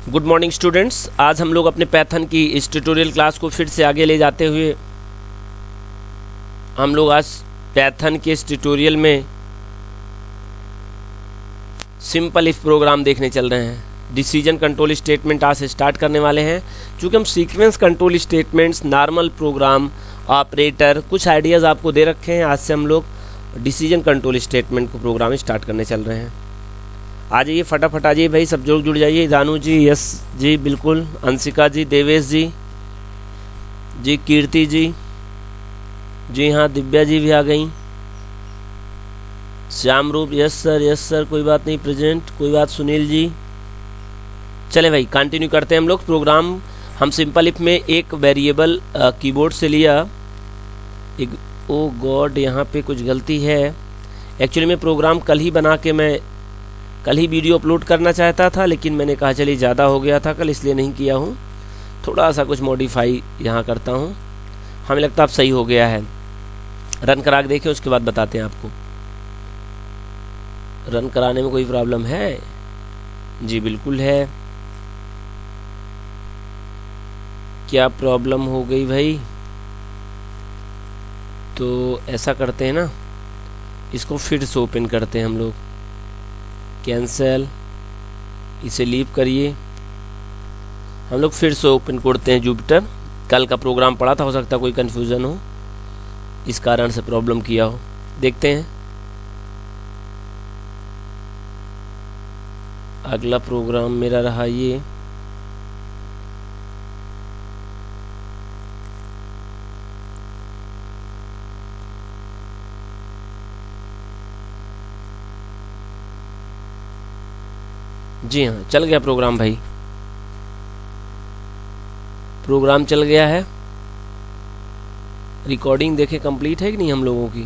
Good morning students. आज हम लोग अपने पैथन की इस ट्यूटोरियल क्लास को फिर से आगे ले जाते हुए हम लोग आज पैथन के इस ट्यूटोरियल में सिंपल इफ प्रोग्राम देखने चल रहे हैं। डिसीजन कंट्रोल स्टेटमेंट आज से स्टार्ट करने वाले हैं। क्योंकि हम sequence control statements, normal program, operator, कुछ आइडियाज़ आपको दे रखे हैं। आज से हम लोग डिसीजन कंट्रोल स्टेटमेंट को प्रोग्राम स्टार्ट करने चल रहे हैं। आ जाइए फटाफट, आ जाइए भाई, सब लोग जुड़ जाइए। दानू जी, यस जी, बिल्कुल। अंशिका जी, देवेश जी, कीर्ति जी, जी हाँ, दिव्या जी भी आ गई। श्याम रूप, यस सर, कोई बात नहीं, प्रेजेंट, कोई बात। सुनील जी, चले भाई कंटिन्यू करते हैं हम लोग प्रोग्राम। हम सिंपल इफ में एक वेरिएबल कीबोर्ड से लिया। एक ओ गॉड, यहाँ पे कुछ गलती है। एक्चुअली मैं प्रोग्राम कल ही बना के मैं कल ही वीडियो अपलोड करना चाहता था, लेकिन मैंने कहा चलिए ज़्यादा हो गया था कल, इसलिए नहीं किया हूँ। थोड़ा सा कुछ मॉडिफाई यहाँ करता हूँ। हमें लगता है अब सही हो गया है। रन करा के देखें, उसके बाद बताते हैं आपको। रन कराने में कोई प्रॉब्लम है? जी बिल्कुल है। क्या प्रॉब्लम हो गई भाई? तो ऐसा करते हैं ना, इसको फिर से ओपन करते हैं हम लोग। कैंसल, इसे लीव करिए। हम लोग फिर से ओपन करते हैं जुपिटर। कल का प्रोग्राम पड़ा था, हो सकता है कोई कन्फ्यूज़न हो, इस कारण से प्रॉब्लम किया हो। देखते हैं अगला प्रोग्राम मेरा रहा ये। जी हाँ, चल गया प्रोग्राम भाई, प्रोग्राम चल गया है। रिकॉर्डिंग देखें कंप्लीट है कि नहीं हम लोगों की।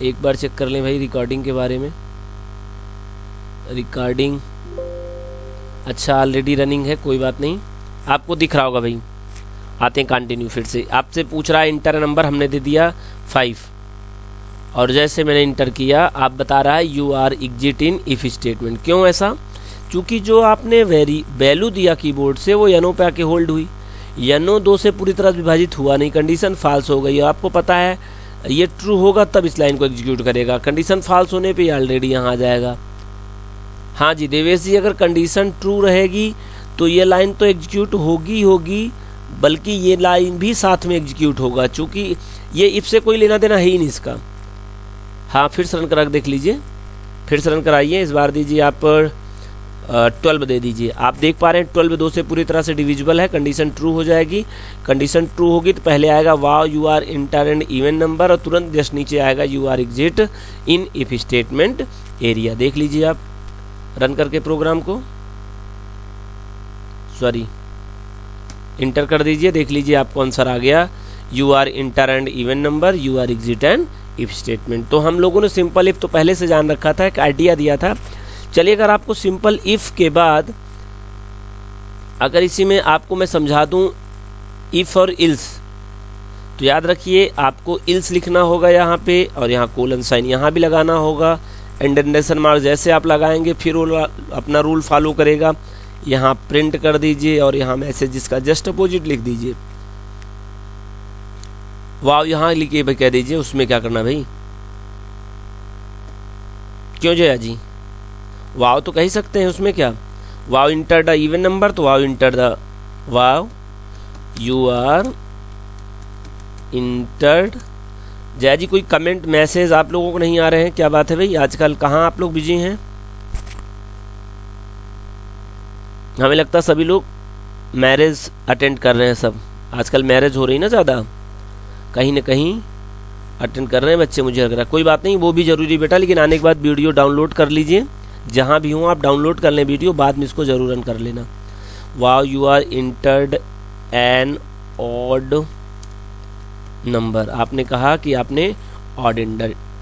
एक बार चेक कर लें भाई रिकॉर्डिंग के बारे में। रिकॉर्डिंग अच्छा ऑलरेडी रनिंग है, कोई बात नहीं, आपको दिख रहा होगा भाई। आते हैं कंटिन्यू फिर से। आपसे पूछ रहा है इंटर नंबर, हमने दे दिया 5। और जैसे मैंने इंटर किया, आप बता रहा है you are exit in if statement. क्यों ऐसा? क्योंकि जो आपने वैल्यू दिया कीबोर्ड से वो यनो पे आके होल्ड हुई। यनो 2 से पूरी तरह विभाजित हुआ नहीं, कंडीशन फाल्स हो गई। आपको पता है ये ट्रू होगा तब इस लाइन को एग्जीक्यूट करेगा। कंडीशन फाल्स होने पे ऑलरेडी यहाँ आ जाएगा। हाँ जी देवेश जी, अगर कंडीशन ट्रू रहेगी तो ये लाइन तो एग्जीक्यूट होगी, बल्कि ये लाइन भी साथ में एग्जीक्यूट होगा, चूँकि ये इफ से कोई लेना देना है ही नहीं इसका। हाँ, फिर से रन करा देख लीजिए, फिर से रन कराइए। इस बार दीजिए आप 12 दे दीजिए। आप देख पा रहे हैं 12 2 से पूरी तरह से डिविजिबल है। कंडीशन ट्रू हो जाएगी। कंडीशन ट्रू होगी तो पहले आएगा wow you are enter and even number, और तुरंत जस्ट नीचे आएगा you are exit in if statement area. देख लीजिए आप रन करके प्रोग्राम को, सॉरी इंटर कर दीजिए, देख लीजिए आपको आंसर आ गया you are enter and even number, you are exit and if statement. तो हम लोगों ने सिंपल इफ तो पहले से जान रखा था, एक आइडिया दिया था। चलिए अगर आपको सिंपल इफ के बाद अगर इसी में आपको मैं समझा दूं इफ और इल्स, तो याद रखिए आपको इल्स लिखना होगा यहाँ पे, और यहाँ कोलन साइन यहाँ भी लगाना होगा। इंडेंटेशन मार्क जैसे आप लगाएंगे फिर वो अपना रूल फॉलो करेगा। यहाँ प्रिंट कर दीजिए और यहाँ मैसेज इसका जस्ट अपोजिट लिख दीजिए। वाव यहाँ लिखिए भाई, कह दीजिए उसमें क्या करना भाई। क्यों जया जी? वाव तो कह ही सकते हैं, उसमें क्या। Wow enter the even number, तो wow enter the wow you are entered. Jaya ji कोई कमेंट मैसेज आप लोगों को नहीं आ रहे हैं, क्या बात है भाई? आजकल कहाँ आप लोग बिजी हैं? हमें लगता है सभी लोग मैरिज अटेंड कर रहे हैं। सब आजकल मैरिज हो रही ना ज़्यादा, कहीं ना कहीं अटेंड कर रहे हैं बच्चे, मुझे लग रहा है। कोई बात नहीं, वो भी ज़रूरी बेटा, लेकिन आने के बाद वीडियो डाउनलोड कर लीजिए। जहाँ भी हो आप डाउनलोड कर लें वीडियो, बाद में इसको ज़रूर रन कर लेना। Wow you are entered an odd number, आपने कहा कि आपने ऑड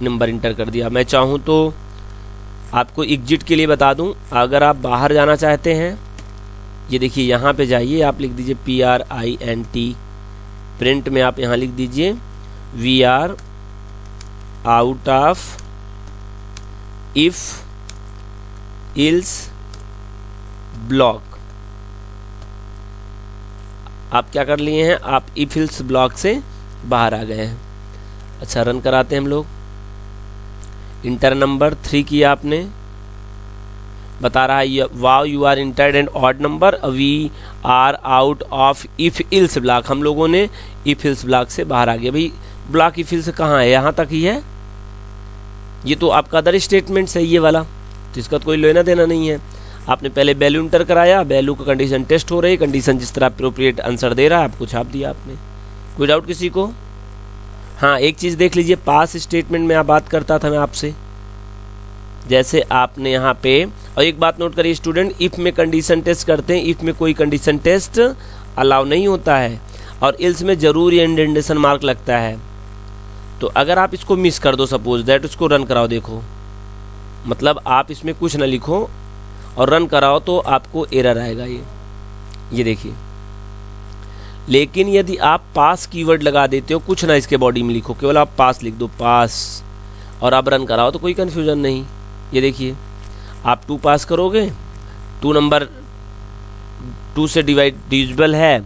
नंबर इंटर कर दिया। मैं चाहूँ तो आपको एग्जिट के लिए बता दूँ, अगर आप बाहर जाना चाहते हैं, ये देखिए यहाँ पे जाइए, आप लिख दीजिए PRINT, प्रिंट में आप यहाँ लिख दीजिए we are out of if else block. आप क्या कर लिए हैं, आप इफ एल्स ब्लॉक से बाहर आ गए हैं। अच्छा, रन कराते हैं हम लोग। इंटर नंबर 3 किया आपने, बता रहा है wow you are entered and odd number, we are out of if else block. हम लोगों ने इफ एल्स ब्लॉक से बाहर आ गए। भाई ब्लॉक इफ एल्स कहाँ है, यहाँ तक ही है। ये तो आपका अदर स्टेटमेंट है ये वाला, तो इसका तो कोई लेना देना नहीं है। आपने पहले वैल्यू इंटर कराया, वैल्यू का कंडीशन टेस्ट हो रही, कंडीशन जिस तरह अप्रोप्रिएट आंसर दे रहा है आपको छाप दिया आपने। कोई डाउट किसी को? हाँ, एक चीज़ देख लीजिए, पास स्टेटमेंट में आप बात करता था मैं आपसे, जैसे आपने यहाँ पे, और एक बात नोट करिए स्टूडेंट, इफ़ में कंडीशन टेस्ट करते हैं, इफ़ में कोई कंडीशन टेस्ट अलाउ नहीं होता है, और इल्स में जरूर ये इंडेंटेशन मार्क लगता है। तो अगर आप इसको मिस कर दो, सपोज दैट, उसको रन कराओ, देखो मतलब आप इसमें कुछ ना लिखो और रन कराओ तो आपको एरर आएगा ये देखिए। लेकिन यदि आप पास कीवर्ड लगा देते हो, कुछ ना इसके बॉडी में लिखो, केवल आप पास लिख दो, पास, और आप रन कराओ तो कोई कन्फ्यूजन नहीं। ये देखिए, आप 2 पास करोगे, 2 नंबर 2 से डिविजिबल है,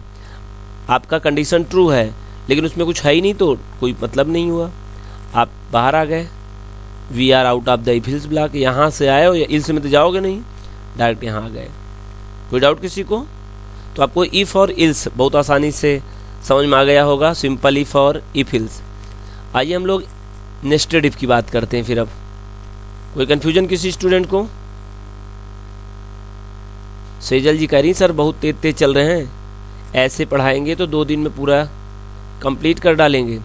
आपका कंडीशन ट्रू है, लेकिन उसमें कुछ है ही नहीं तो कोई मतलब नहीं हुआ, आप बाहर आ गए। We are out of the if else block, यहाँ से आए हो या इल्स में तो जाओगे नहीं, डायरेक्ट यहाँ आ गए। कोई डाउट किसी को? तो आपको इफ़ और इल्स बहुत आसानी से समझ में आ गया होगा, सिंपल इफ़ और इफ एल्स। आइए हम लोग नेस्टेड इफ की बात करते हैं फिर। अब कोई कन्फ्यूजन किसी स्टूडेंट को? सेजल जी कह रही सर बहुत तेज चल रहे हैं, ऐसे पढ़ाएंगे तो 2 दिन में पूरा कंप्लीट कर डालेंगे।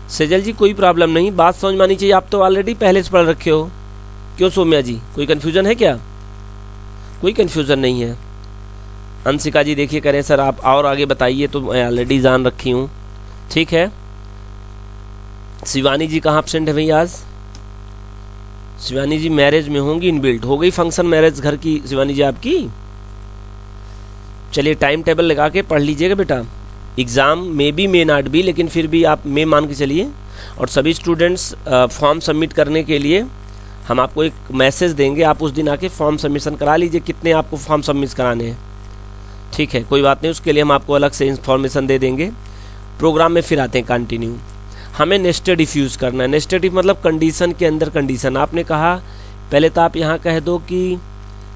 सेजल जी कोई प्रॉब्लम नहीं, बात समझ में आनी चाहिए, आप तो ऑलरेडी पहले से पढ़ रखे हो। क्यों सौम्या जी, कोई कन्फ्यूजन है क्या? कोई कन्फ्यूजन नहीं है। अंशिका जी देखिए करें सर आप और आगे बताइए, तो मैं ऑलरेडी जान रखी हूँ। ठीक है, शिवानी जी कहाँ एब्सेंट है भाई आज? शिवानी जी मैरिज में होंगी, इनबिल्ट हो गई फंक्शन मैरिज घर की शिवानी जी आपकी। चलिए टाइम टेबल लगा के पढ़ लीजिएगा बेटा, exam may be may not be, लेकिन फिर भी आप मे मान के चलिए। और सभी स्टूडेंट्स फॉर्म सबमिट करने के लिए हम आपको एक मैसेज देंगे, आप उस दिन आके फॉर्म सबमिशन करा लीजिए, कितने आपको फॉर्म सबमिट कराने हैं। ठीक है, कोई बात नहीं, उसके लिए हम आपको अलग से इन्फॉर्मेशन दे देंगे। प्रोग्राम में फिर आते हैं कंटिन्यू। हमें नेस्टेड इफ यूज़ करना है। नेस्टेड इफ मतलब कंडीशन के अंदर कंडीशन। आपने कहा पहले तो आप यहाँ कह दो कि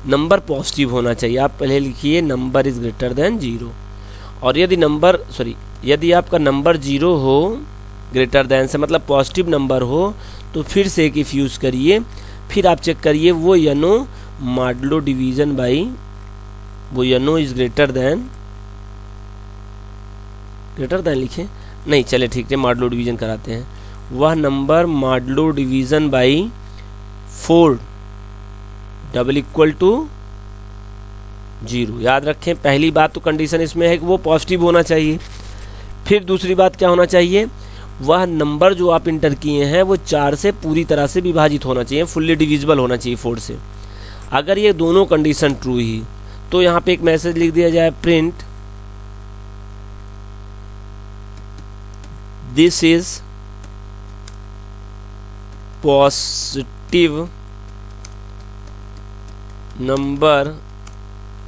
नंबर पॉजिटिव होना चाहिए, आप पहले लिखिए नंबर इज़ ग्रेटर देन 0। और यदि आपका नंबर 0 हो, ग्रेटर देन से मतलब पॉजिटिव नंबर हो, तो फिर से एक इफ यूज़ करिए, फिर आप चेक करिए वो यनो मॉडलो डिवीज़न बाई, वो यनो इज़ ग्रेटर देन लिखें, नहीं चले ठीक है, मॉडलो डिवीज़न कराते हैं। वह number modulo division by 4 double equal to 0। याद रखें, पहली बात तो कंडीशन इसमें है कि वो पॉजिटिव होना चाहिए। फिर दूसरी बात क्या होना चाहिए, वह नंबर जो आप इंटर किए हैं वो 4 से पूरी तरह से विभाजित होना चाहिए, फुल्ली डिविजिबल होना चाहिए 4 से। अगर ये दोनों कंडीशन ट्रू ही तो यहाँ पे एक मैसेज लिख दिया जाए, print this is positive number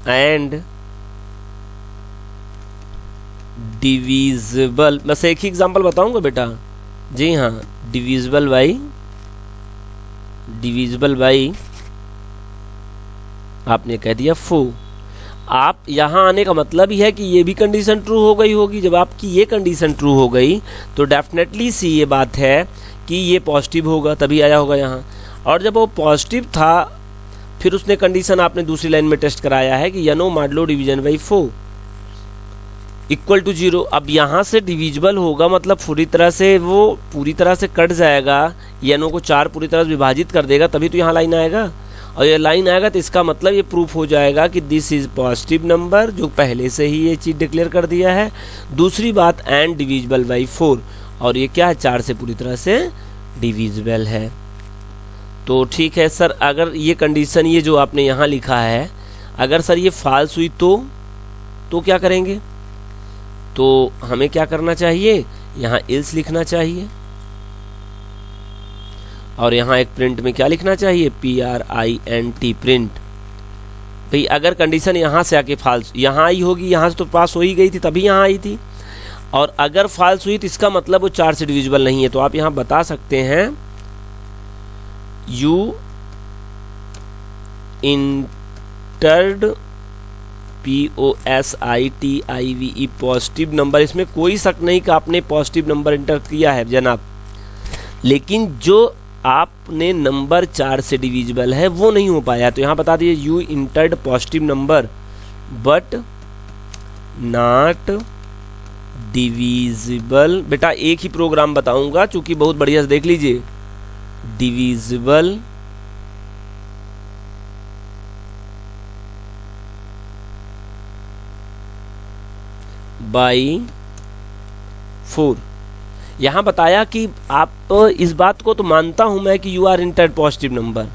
and divisible. बस एक ही एग्जांपल बताऊंगा बेटा, जी हाँ, डिविजिबल बाई आपने कह दिया 4। आप यहाँ आने का मतलब ही है कि ये भी कंडीशन ट्रू हो गई होगी। जब आपकी ये कंडीशन ट्रू हो गई तो डेफिनेटली सी ये बात है कि ये पॉजिटिव होगा, तभी आया होगा यहाँ। और जब वो पॉजिटिव था फिर उसने कंडीशन आपने दूसरी लाइन में टेस्ट कराया है कि you know modulo division by 4 equal to 0। अब यहाँ से डिविजिबल होगा मतलब पूरी तरह से कट जाएगा, यनो को 4 पूरी तरह से विभाजित कर देगा, तभी तो यहाँ लाइन आएगा। और ये लाइन आएगा तो इसका मतलब ये प्रूफ हो जाएगा कि दिस इज पॉजिटिव नंबर, जो पहले से ही ये चीज़ डिक्लेयर कर दिया है। दूसरी बात एंड डिविजिबल बाई 4, और ये क्या है, 4 से पूरी तरह से डिविजिबल है। तो ठीक है सर, अगर ये कंडीशन ये जो आपने यहाँ लिखा है अगर सर ये फॉल्स हुई तो क्या करेंगे? तो हमें क्या करना चाहिए, यहाँ एल्स लिखना चाहिए और यहाँ एक प्रिंट में क्या लिखना चाहिए, PRINT प्रिंट। भाई अगर कंडीशन यहाँ से आके फॉल्स यहाँ आई होगी, यहाँ से तो पास हो ही गई थी तभी यहाँ आई थी, और अगर फॉल्स हुई तो इसका मतलब वो 4 से डिविजिबल नहीं है। तो आप यहाँ बता सकते हैं you entered POSITIVE positive number, इसमें कोई शक नहीं कि आपने पॉजिटिव नंबर इंटर किया है जनाब, लेकिन जो आपने नंबर 4 से डिविजिबल है वो नहीं हो पाया। तो यहाँ बता दीजिए you entered positive number but not divisible. बेटा एक ही प्रोग्राम बताऊंगा चूंकि बहुत बढ़िया से देख लीजिए, डिविजिबल बाई 4। यहाँ बताया कि आप इस बात को तो मानता हूं मैं कि you are entered positive number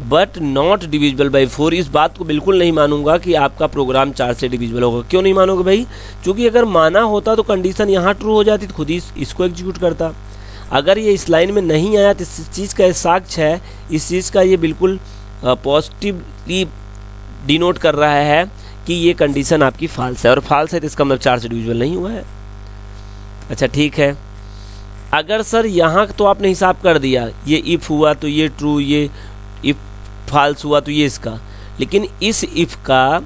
but not divisible by 4, इस बात को बिल्कुल नहीं मानूंगा कि आपका प्रोग्राम 4 से डिविजिबल होगा। क्यों नहीं मानोगे भाई? क्योंकि अगर माना होता तो कंडीशन यहाँ ट्रू हो जाती तो खुद ही इसको एग्जीक्यूट करता। अगर ये इस लाइन में नहीं आया तो इस चीज़ का साक्ष्य है, इस चीज़ का ये बिल्कुल पॉजिटिवली डिनोट कर रहा है कि ये कंडीशन आपकी फॉल्स है, और फॉल्स है तो इसका मतलब 4 से डिविजिबल नहीं हुआ है। अच्छा ठीक है, अगर सर यहाँ तो आपने हिसाब कर दिया, ये इफ़ हुआ तो ये ट्रू, ये इफ़ फॉल्स हुआ तो ये इसका, लेकिन इस इफ़ का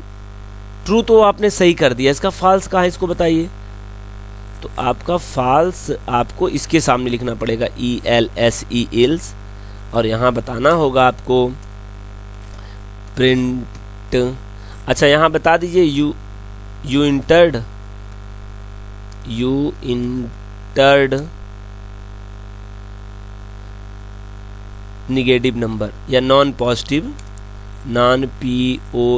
ट्रू तो आपने सही कर दिया, इसका फॉल्स कहाँ है इसको बताइए। तो आपका फॉल्स आपको इसके सामने लिखना पड़ेगा ELSE इल्स, और यहाँ बताना होगा आपको प्रिंट। अच्छा यहाँ बता दीजिए यू इंटर्ड निगेटिव नंबर या नॉन पॉजिटिव, नॉन POSITIVENUM।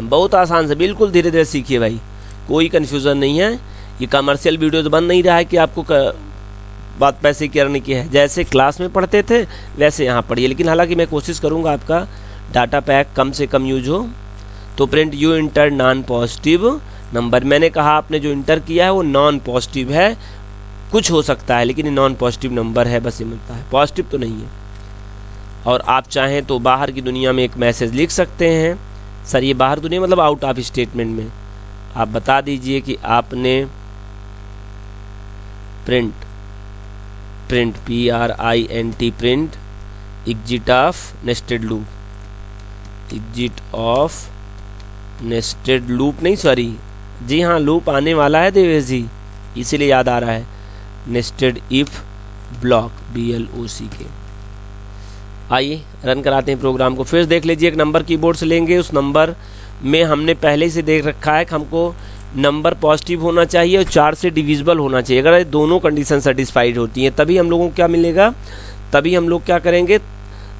बहुत आसान से, बिल्कुल धीरे धीरे सीखिए भाई, कोई कन्फ्यूज़न नहीं है। ये कमर्शियल वीडियो तो बन नहीं रहा है कि आपको बात पैसे करने की है, जैसे क्लास में पढ़ते थे वैसे यहाँ पढ़िए। लेकिन हालांकि मैं कोशिश करूँगा आपका डाटा पैक कम से कम यूज हो। तो print you inter non positive number, मैंने कहा आपने जो इंटर किया है वो नॉन पॉजिटिव है, कुछ हो सकता है लेकिन ये नॉन पॉजिटिव नंबर है, बस ये मिलता है, पॉजिटिव तो नहीं है। और आप चाहें तो बाहर की दुनिया में एक मैसेज लिख सकते हैं। सर ये बाहर दुनिया मतलब आउट ऑफ स्टेटमेंट में आप बता दीजिए कि आपने print PRINT print exit of nested loop, exit of nested loop नहीं, सॉरी जी हाँ लूप आने वाला है देवेश जी, इसीलिए याद आ रहा है, नेस्टेड इफ ब्लॉक BLOC के। आइए रन कराते हैं प्रोग्राम को, फिर देख लीजिए एक नंबर कीबोर्ड से लेंगे, उस नंबर में हमने पहले से देख रखा है कि हमको नंबर पॉजिटिव होना चाहिए और 4 से डिविजिबल होना चाहिए। अगर दोनों कंडीशन सेटिस्फाइड होती हैं तभी हम लोगों को क्या मिलेगा, तभी हम लोग क्या करेंगे,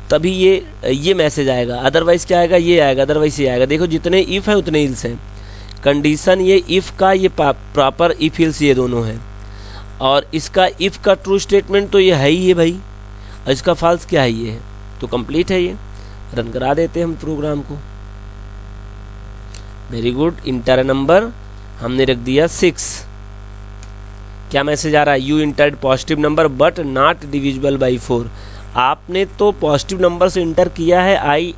तभी ये मैसेज आएगा, अदरवाइज़ क्या आएगा, ये आएगा, अदरवाइज ये आएगा। देखो जितने इफ़ है उतने इल्स हैं, कंडीशन ये इफ़ का, ये प्रॉपर इफ इल्स ये दोनों हैं, और इसका इफ़ का ट्रू स्टेटमेंट तो ये है ही है भाई, और इसका फॉल्स क्या है ये है, तो कंप्लीट है ये। रन करा देते हैं हम प्रोग्राम को। वेरी गुड, इंटर नंबर हमने रख दिया 6। क्या मैसेज आ रहा है, you entered positive number but not divisible by 4। आपने तो पॉजिटिव नंबर से इंटर किया है, I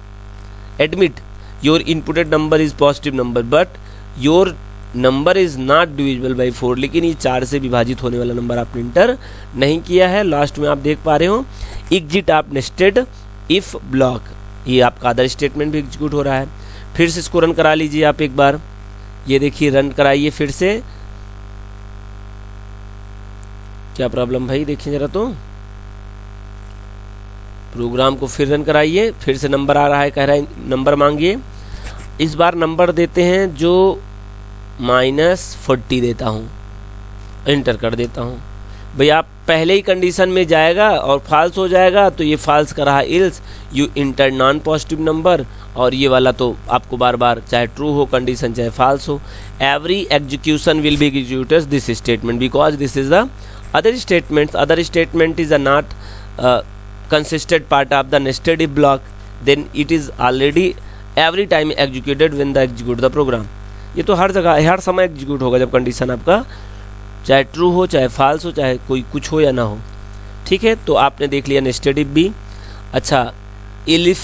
admit your inputted number is positive number but your number is not divisible by 4, लेकिन ये 4 से विभाजित होने वाला नंबर आपने इंटर नहीं किया है। लास्ट में आप देख पा रहे हो एग्जिट आप नेस्टेड इफ ब्लॉक, ये आपका अदर स्टेटमेंट भी एग्जीक्यूट हो रहा है। फिर से इसको रन करा लीजिए आप एक बार, ये देखिए रन कराइए फिर से। क्या प्रॉब्लम भाई, देखिए जरा तो प्रोग्राम को फिर रन कराइए, फिर से नंबर आ रहा है, कह रहा है नंबर मांगिए। इस बार नंबर देते हैं जो -40 देता हूँ, इंटर कर देता हूँ। भाई आप पहले ही कंडीशन में जाएगा और फॉल्स हो जाएगा, तो ये फॉल्स कर रहा है ills you inter non positive number, और ये वाला तो आपको बार बार चाहे ट्रू हो कंडीशन चाहे फॉल्स हो, every execution will be executed this statement because this is the other statement is a not consisted part of the nested if block, then it is already every time executed when the execute the program। ये तो हर जगह हर समय execute होगा जब condition आपका चाहे true हो चाहे फॉल्स हो चाहे कोई कुछ हो या ना हो। ठीक है, तो आपने देख लिया नेस्टेड इफ भी। अच्छा इलिफ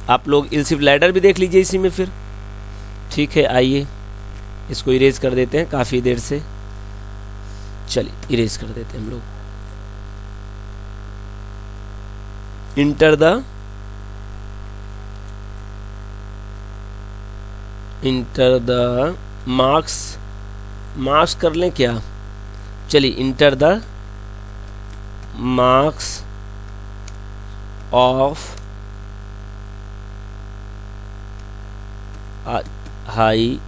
आप लोग इल्सिफ लैडर भी देख लीजिए इसी में फिर। ठीक है, आइए इसको इरेज कर देते हैं, काफ़ी देर से, चलिए इरेज कर देते हैं हम लोग। इंटर द मार्क्स कर लें क्या, चलिए enter the marks of high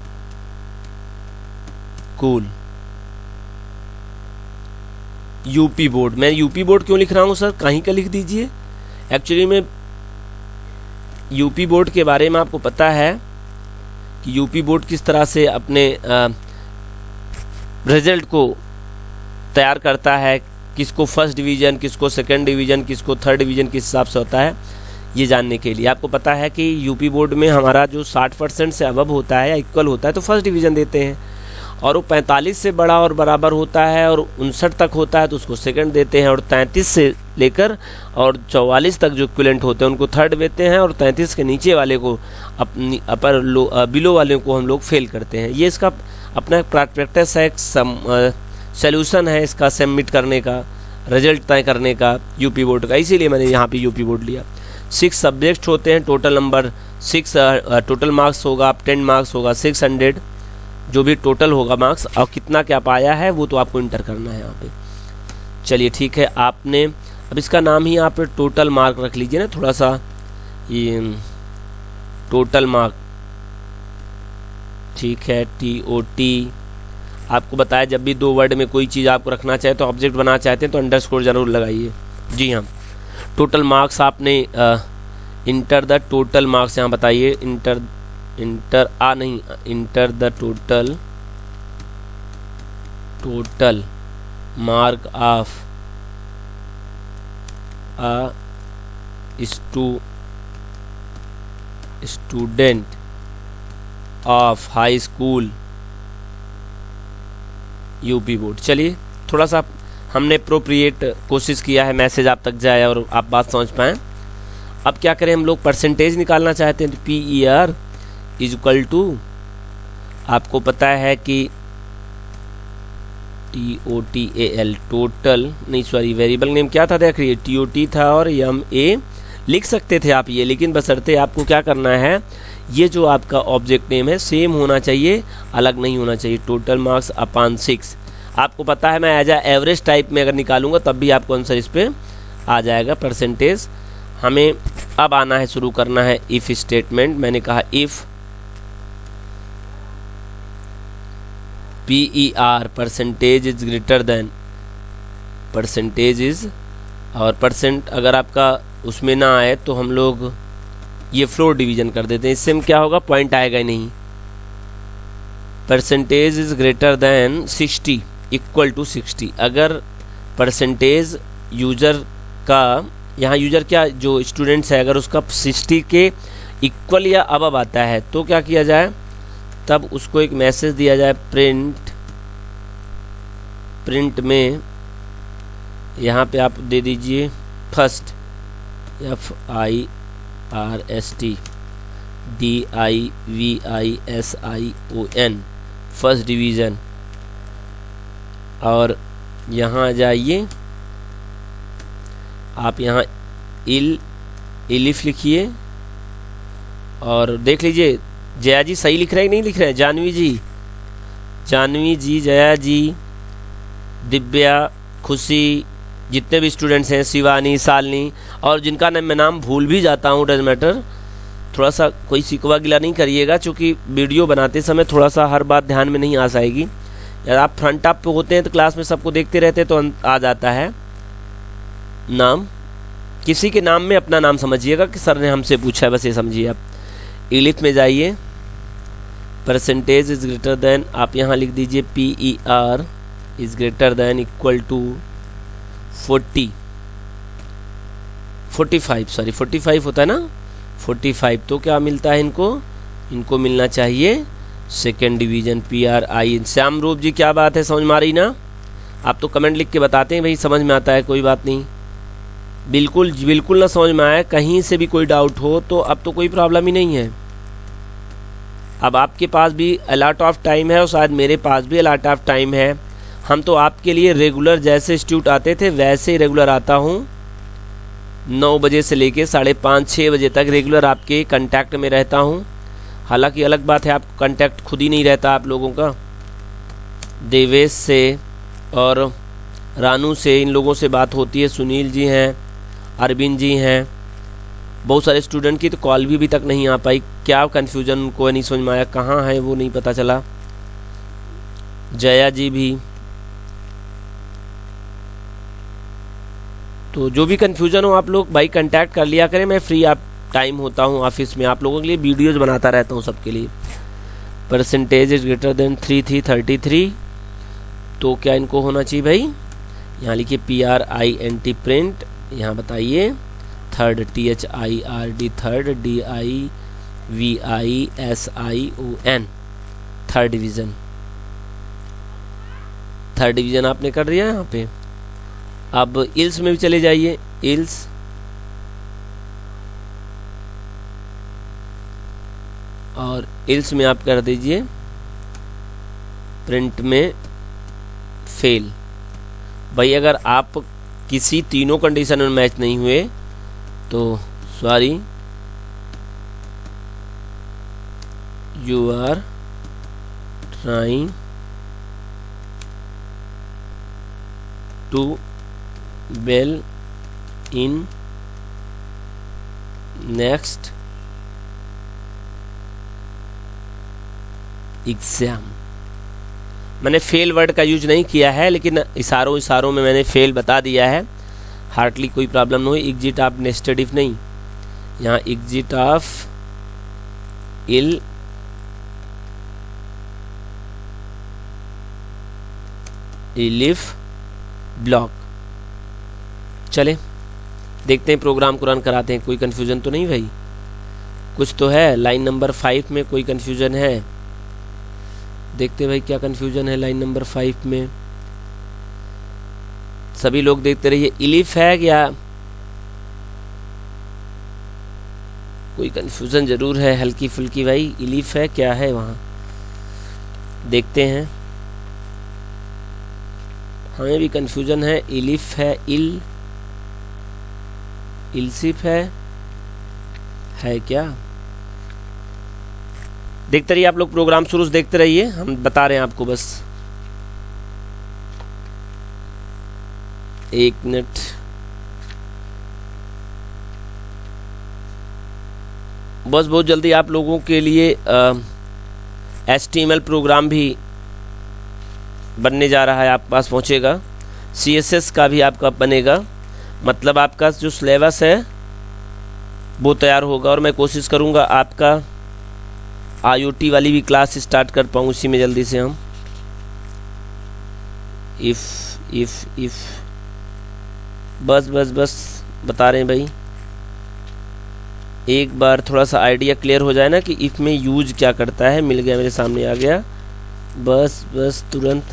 school UP board. मैं यूपी बोर्ड क्यों लिख रहा हूँ सर, कहीं का लिख दीजिए। एक्चुअली में यूपी बोर्ड के बारे में आपको पता है कि यूपी बोर्ड किस तरह से अपने रिजल्ट को तैयार करता है, किसको फर्स्ट डिवीज़न, किसको सेकंड डिवीज़न, किसको थर्ड डिवीज़न किस हिसाब से होता है, ये जानने के लिए। आपको पता है कि यूपी बोर्ड में हमारा जो 60% से अबव होता है या इक्वल होता है तो फर्स्ट डिवीज़न देते हैं, और वो 45 से बड़ा और बराबर होता है और 59 तक होता है तो उसको सेकंड देते हैं, और 33 से लेकर और 44 तक जो इक्विवेलेंट होते हैं उनको थर्ड देते हैं, और 33 के नीचे वाले को अपनी बिलो वाले को हम लोग फेल करते हैं। ये इसका अपना प्रैक्टिस है, एक सॉल्यूशन है इसका सबमिट करने का, रिजल्ट तय करने का यूपी बोर्ड का, इसीलिए मैंने यहाँ पे यूपी बोर्ड लिया। 6 सब्जेक्ट होते हैं, टोटल नंबर 6 टोटल मार्क्स होगा, 10 मार्क्स होगा, 600 जो भी टोटल होगा मार्क्स, और कितना क्या पाया है वो तो आपको इंटर करना है यहाँ पे। चलिए ठीक है, आपने अब इसका नाम ही यहाँ पे टोटल मार्क रख लीजिए ना, थोड़ा सा ये टोटल मार्क, ठीक है, TOT। आपको बताया जब भी 2 वर्ड में कोई चीज़ आपको रखना चाहे तो ऑब्जेक्ट बनाना चाहते हैं तो अंडरस्कोर जरूर लगाइए। जी हाँ, टोटल मार्क्स आपने इंटर द टोटल मार्क्स यहाँ बताइए, enter the total mark of a student of high school UP board. चलिए थोड़ा सा हमने अप्रोप्रिएट कोशिश किया है मैसेज आप तक जाए और आप बात समझ पाएँ। अब क्या करें, हम लोग परसेंटेज निकालना चाहते हैं तो PER इज इक्वल टू, आपको पता है कि TOTAL टोटल, नहीं सॉरी वेरिएबल नेम क्या था देख रही है, TOT था और MA लिख सकते थे आप ये, लेकिन बशर्ते आपको क्या करना है, ये जो आपका ऑब्जेक्ट नेम है सेम होना चाहिए, अलग नहीं होना चाहिए। टोटल मार्क्स अपॉन 6, आपको पता है मैं एज आ एवरेज टाइप में अगर निकालूंगा तब भी आपको आंसर इस पर आ जाएगा। परसेंटेज हमें अब आना है, शुरू करना है इफ़ स्टेटमेंट। मैंने कहा if PER percentage is greater then, percentage is, और परसेंट अगर आपका उसमें ना आए तो हम लोग ये फ्लोर डिवीजन कर देते हैं, इससे हम क्या होगा, पॉइंट आएगा ही नहीं। Percentage is greater than 60 equal to 60, अगर परसेंटेज यूजर का, यहाँ यूजर क्या जो स्टूडेंट्स है, अगर उसका 60 के इक्वल या अबव आता है तो क्या किया जाए, तब उसको एक मैसेज दिया जाए प्रिंट में, यहाँ पे आप दे दीजिए फर्स्ट FIRST फर्स्ट डिवीज़न, और यहाँ आ जाइए आप, यहाँ इलिफ लिखिए और देख लीजिए जया जी सही लिख रहे हैं कि नहीं लिख रहे हैं, जानवी जी, जया जी, दिव्या, खुशी, जितने भी स्टूडेंट्स हैं, शिवानी, शालिनी, और जिनका मैं नाम भूल भी जाता हूँ डज मैटर, थोड़ा सा कोई शिकवा गिला नहीं करिएगा, क्योंकि वीडियो बनाते समय थोड़ा सा हर बात ध्यान में नहीं आ जाएगी। यार आप फ्रंट आप पे होते हैं तो क्लास में सबको देखते रहते तो आ जाता है नाम, किसी के नाम में अपना नाम समझिएगा कि सर ने हमसे पूछा है, बस ये समझिए आप। इलिफ में जाइए, परसेंटेज इज ग्रेटर देन, आप यहाँ लिख दीजिए PER is greater than equal to 45 होता है ना, 45, तो क्या मिलता है इनको मिलना चाहिए सेकेंड डिवीजन PRI। श्याम रूप जी क्या बात है, समझ में आ रही ना, आप तो कमेंट लिख के बताते हैं भाई समझ में आता है, कोई बात नहीं, बिल्कुल बिल्कुल ना समझ में आया, कहीं से भी कोई डाउट हो तो अब तो कोई प्रॉब्लम ही नहीं है। अब आपके पास भी अलॉट ऑफ टाइम है और शायद मेरे पास भी अलॉट ऑफ टाइम है। हम तो आपके लिए रेगुलर जैसे इंस्टीट्यूट आते थे वैसे ही रेगुलर आता हूँ। 9 बजे से लेके 5:30-6 बजे तक रेगुलर आपके कांटेक्ट में रहता हूँ। हालांकि अलग बात है, आप कांटेक्ट खुद ही नहीं रहता आप लोगों का। देवेश से और रानू से, इन लोगों से बात होती है। सुनील जी हैं, अरविंद जी हैं, बहुत सारे स्टूडेंट की तो कॉल भी अभी तक नहीं आ पाई। क्या कन्फ्यूज़न उनको नहीं समझ में आया, कहाँ है वो नहीं पता चला। जया जी भी। तो जो भी कन्फ्यूज़न हो आप लोग भाई कांटेक्ट कर लिया करें, मैं फ्री आप टाइम होता हूँ ऑफिस में, आप लोगों के लिए वीडियोज़ बनाता रहता हूँ सबके लिए। परसेंटेज इज ग्रेटर देन 33, तो क्या इनको होना चाहिए भाई, यहाँ लिखिए PRINT प्रिंट, यहाँ बताइए third THIRD third DIVISION third division. Third division आपने कर दिया यहाँ पे। अब इल्स में भी चले जाइए, इल्स और इल्स में आप कर दीजिए प्रिंट में फेल। भाई अगर आप किसी तीनों कंडीशन में मैच नहीं हुए तो sorry, you are trying to well in next exam. मैंने फेल वर्ड का यूज नहीं किया है, लेकिन इशारों में मैंने फेल बता दिया है। हार्डली कोई प्रॉब्लम नहीं हुई। एग्जिट ऑफ नेस्टेड इफ नहीं, यहाँ एग्जिट ऑफ इलिफ ब्लॉक। चले देखते हैं, प्रोग्राम को रन कराते हैं। कोई कन्फ्यूज़न तो नहीं भाई, कुछ तो है। लाइन नंबर 5 में कोई कन्फ्यूज़न है, देखते भाई क्या कन्फ्यूज़न है लाइन नंबर 5 में। सभी लोग देखते रहिए। इलिफ है क्या, कोई कन्फ्यूज़न ज़रूर है हल्की फुल्की भाई। इलिफ है क्या है वहाँ, देखते हैं। हमें भी कन्फ्यूज़न है। इलिफ है, इलसिफ है क्या, देखते रहिए आप लोग। प्रोग्राम शुरू से देखते रहिए, हम बता रहे हैं आपको बस। एक मिनट, बस बहुत जल्दी आप लोगों के लिए HTML प्रोग्राम भी बनने जा रहा है, आपके पास पहुंचेगा। CSS का भी आपका बनेगा, मतलब आपका जो सिलेबस है वो तैयार होगा। और मैं कोशिश करूंगा आपका IoT वाली भी क्लास स्टार्ट कर पाऊँ उसी में जल्दी से हम। इफ़ बस बता रहे हैं भाई। एक बार थोड़ा सा आइडिया क्लियर हो जाए ना कि इफ़ में यूज क्या करता है। मिल गया, मेरे सामने आ गया। बस तुरंत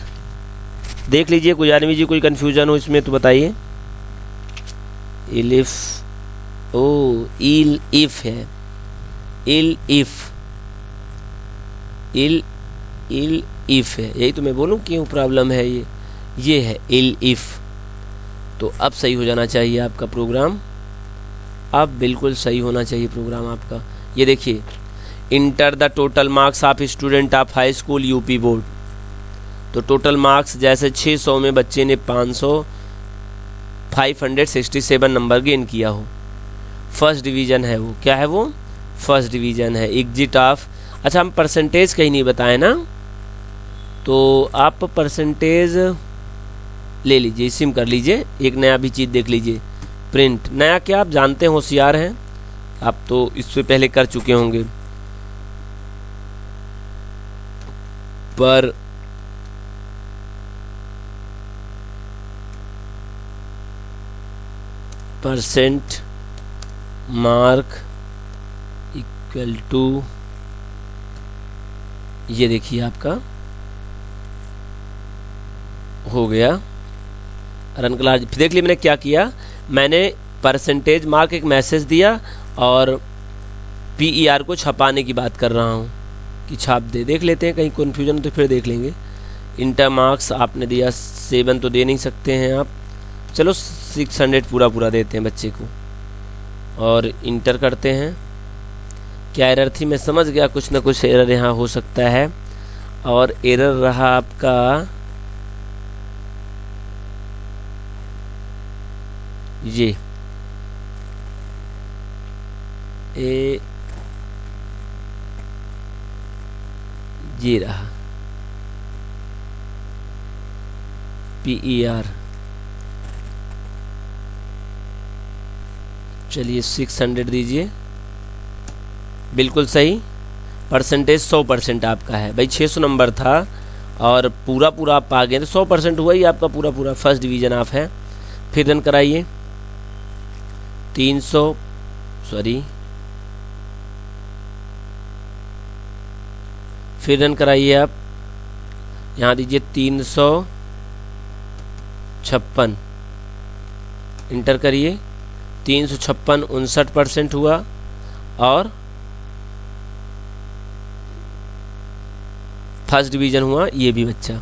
देख लीजिए। कोई आदमी जी कोई कन्फ्यूजन हो इसमें तो बताइए। इलिफ, ओ इल इफ है, इल इफ है, यही तो मैं बोलूँ क्यों प्रॉब्लम है। ये है इल इफ। तो अब सही हो जाना चाहिए आपका प्रोग्राम, अब बिल्कुल सही होना चाहिए प्रोग्राम आपका। ये देखिए, enter the total marks of student of high school UP board. तो टोटल मार्क्स जैसे 600 में बच्चे ने 567 नंबर गेन किया हो। फर्स्ट डिवीज़न है वो, क्या है वो, फर्स्ट डिवीज़न है। एग्जिट ऑफ, अच्छा हम परसेंटेज कहीं नहीं बताए ना, तो आप परसेंटेज ले लीजिए, सिम कर लीजिए। एक नया भी चीज़ देख लीजिए, प्रिंट। नया क्या, आप जानते हैं, होशियार हैं आप तो, इससे पहले कर चुके होंगे। पर परसेंट मार्क इक्वल टू, ये देखिए आपका हो गया रन क्लास। देख लिया मैंने क्या किया, मैंने परसेंटेज मार्क एक मैसेज दिया और PER को छपाने की बात कर रहा हूँ कि छाप दे। देख लेते हैं, कहीं कन्फ्यूजन तो फिर देख लेंगे। इंटर मार्क्स आपने दिया 7 तो दे नहीं सकते हैं आप, चलो 600 पूरा देते हैं बच्चे को और इंटर करते हैं। क्या एरर थी मैं समझ गया, कुछ ना कुछ एरर यहाँ हो सकता है और एरर रहा आपका ये ये रहा PER। चलिए 600 दीजिए, बिल्कुल सही। परसेंटेज 100% आपका है भाई, 600 नंबर था और पूरा आप आ गए तो 100% हुआ ही आपका पूरा फर्स्ट डिवीज़न आप है। फिर रन कराइए 300 सॉरी फिर रन कराइए आप, यहाँ दीजिए 356, इंटर करिए 356 59% हुआ और फर्स्ट डिवीज़न हुआ ये भी बच्चा।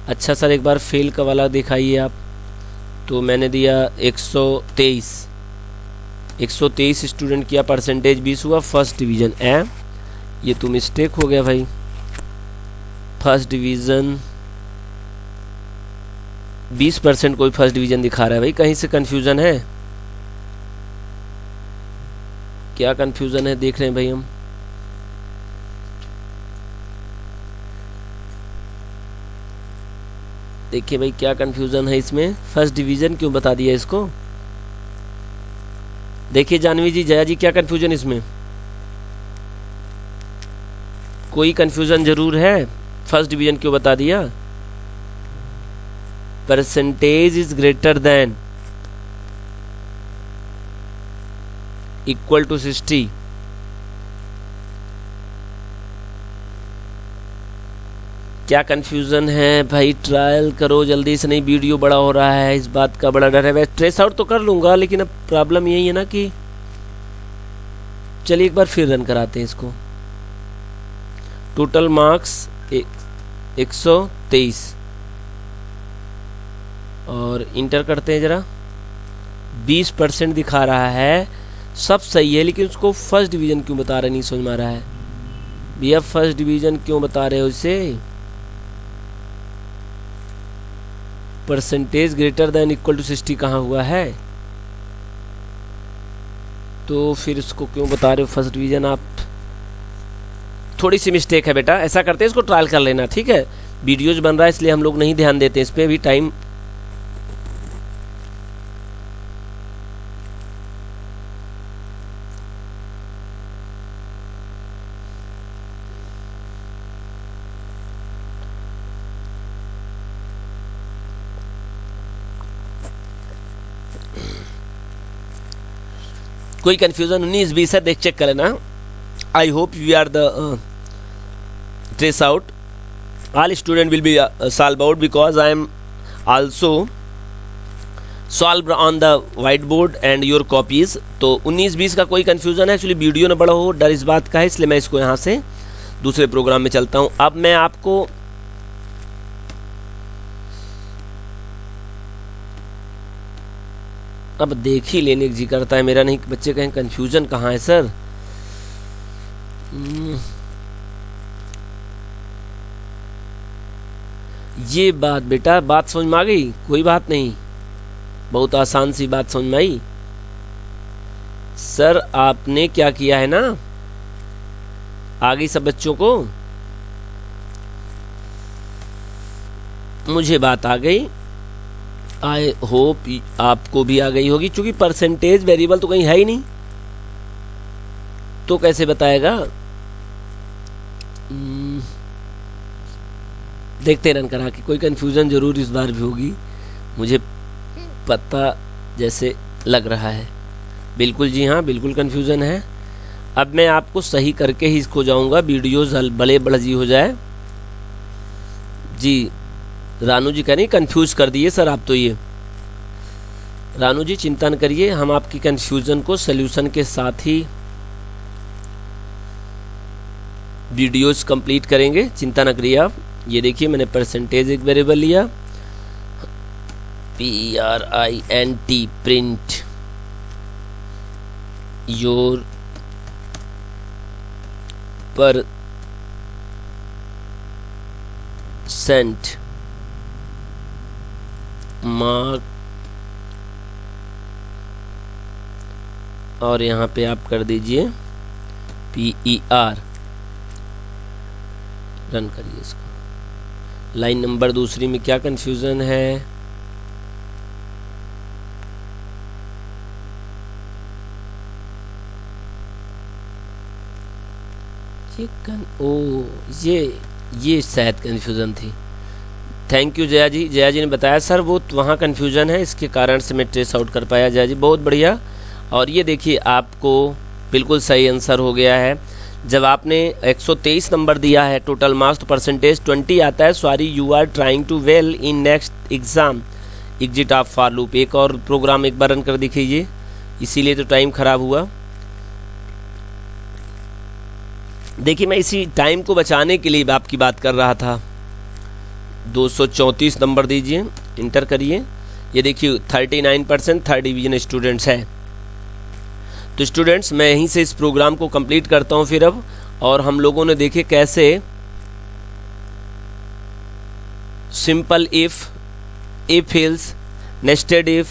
अच्छा सर एक बार फेल का वाला दिखाइए आप, तो मैंने दिया 123 स्टूडेंट किया, परसेंटेज 20 हुआ, फर्स्ट डिवीज़न ये तो मिस्टेक हो गया भाई। फर्स्ट डिवीज़न 20% कोई फर्स्ट डिवीज़न दिखा रहा है भाई, कहीं से कन्फ्यूज़न है क्या? कन्फ्यूज़न है देख रहे हैं भाई हम। देखिए भाई क्या कन्फ्यूज़न है इसमें, फर्स्ट डिवीज़न क्यों बता दिया इसको। देखिए जानवी जी, जया जी, क्या कन्फ्यूज़न इसमें? कोई कन्फ्यूज़न ज़रूर है, फर्स्ट डिवीज़न क्यों बता दिया? Percentage is greater than equal to 60। क्या कन्फ्यूज़न है भाई? ट्रायल करो जल्दी से, नहीं वीडियो बड़ा हो रहा है, इस बात का बड़ा डर है। वैसे ट्रेस आउट तो कर लूँगा लेकिन अब प्रॉब्लम यही है ना कि चलिए एक बार फिर रन कराते हैं इसको। टोटल मार्क्स 123 और इंटर करते हैं ज़रा। 20% दिखा रहा है, सब सही है लेकिन उसको फर्स्ट डिवीज़न क्यों बता रहे, नहीं समझ में आ रहा है भैया। फर्स्ट डिवीज़न क्यों बता रहे हो इसे? Percentage greater than equal to 60 कहाँ हुआ है? तो फिर इसको क्यों बता रहे हो फर्स्ट डिवीज़न आप? थोड़ी सी मिस्टेक है बेटा, ऐसा करते हैं इसको ट्रायल कर लेना, ठीक है। वीडियोज बन रहा है इसलिए हम लोग नहीं ध्यान देते इस पर, अभी टाइम कोई कंफ्यूजन 19-20 है, देख चेक कर लेना। I hope we are the trace out. All student will be solve out because I am also solved on the whiteboard and your copies. तो 19-20 का कोई कंफ्यूजन है, एक्चुअली वीडियो ना बड़ा हो, डर इस बात का है, इसलिए मैं इसको यहाँ से दूसरे प्रोग्राम में चलता हूँ। अब मैं आपको अब देख ही लेने जी करता है मेरा, नहीं बच्चे कहें कंफ्यूजन कहाँ है सर। ये बात बेटा, बात समझ में आ गई? कोई बात नहीं, बहुत आसान सी बात समझ में आई। सर आपने क्या किया है ना, आ गई सब बच्चों को? मुझे बात आ गई, आई होप आपको भी आ गई होगी, क्योंकि परसेंटेज वेरिएबल तो कहीं है ही नहीं, तो कैसे बताएगा। देखते रन करा के, कोई कंफ्यूजन जरूर इस बार भी होगी, मुझे पता जैसे लग रहा है। बिल्कुल जी हाँ, बिल्कुल कंफ्यूजन है। अब मैं आपको सही करके ही इसको जाऊंगा, वीडियोज बड़े बड़जी हो जाए जी। रानू जी कह रही कंफ्यूज कर दिए सर आप तो, ये रानू जी चिंता न करिए, हम आपकी कन्फ्यूज़न को सल्यूशन के साथ ही वीडियोस कंप्लीट करेंगे, चिंता न करिए आप। ये देखिए मैंने परसेंटेज एक वेरिएबल लिया, PRINT, print your percent mark, और यहाँ पे आप कर दीजिए PER, रन करिए इसको। लाइन नंबर दूसरी में क्या कंफ्यूजन है, ये शायद कंफ्यूजन थी। थैंक यू जया जी, जया जी ने बताया सर वो वहाँ कंफ्यूजन है, इसके कारण से मैं ट्रेस आउट कर पाया। जया जी बहुत बढ़िया। और ये देखिए आपको बिल्कुल सही आंसर हो गया है। जब आपने 123 नंबर दिया है टोटल मार्क्स, तो परसेंटेज 20 आता है। Sorry you are trying to well in next exam exit of for loop. एक और प्रोग्राम एक बार रन कर दिखिए, इसीलिए तो टाइम खराब हुआ। देखिए मैं इसी टाइम को बचाने के लिए आपकी बात कर रहा था। 234 नंबर दीजिए, इंटर करिए। ये देखिए 39% थर्ड डिवीजन स्टूडेंट्स हैं। तो स्टूडेंट्स मैं यहीं से इस प्रोग्राम को कंप्लीट करता हूं फिर अब। और हम लोगों ने देखे कैसे simple if else, nested if,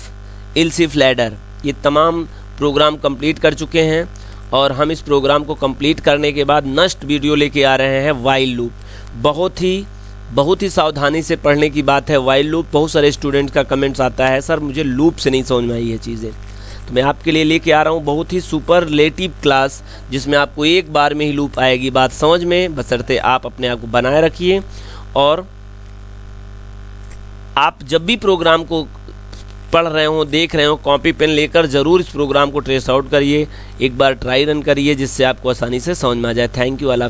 else if ladder, ये तमाम प्रोग्राम कंप्लीट कर चुके हैं। और हम इस प्रोग्राम को कंप्लीट करने के बाद नेक्स्ट वीडियो लेके आ रहे हैं व्हाइल लूप। बहुत ही सावधानी से पढ़ने की बात है व्हाइल लूप। बहुत सारे स्टूडेंट्स का कमेंट्स आता है सर मुझे लूप से नहीं समझ में आई ये चीज़ें, तो मैं आपके लिए लेके आ रहा हूँ बहुत ही सुपरलेटिव क्लास, जिसमें आपको एक बार में ही लूप आएगी बात समझ में, बशर्ते आप अपने आप को बनाए रखिए। और आप जब भी प्रोग्राम को पढ़ रहे हो, देख रहे हो, कॉपी पेन लेकर ज़रूर इस प्रोग्राम को ट्रेस आउट करिए, एक बार ट्राई रन करिए, जिससे आपको आसानी से समझ में आ जाए। Thank you, Allah.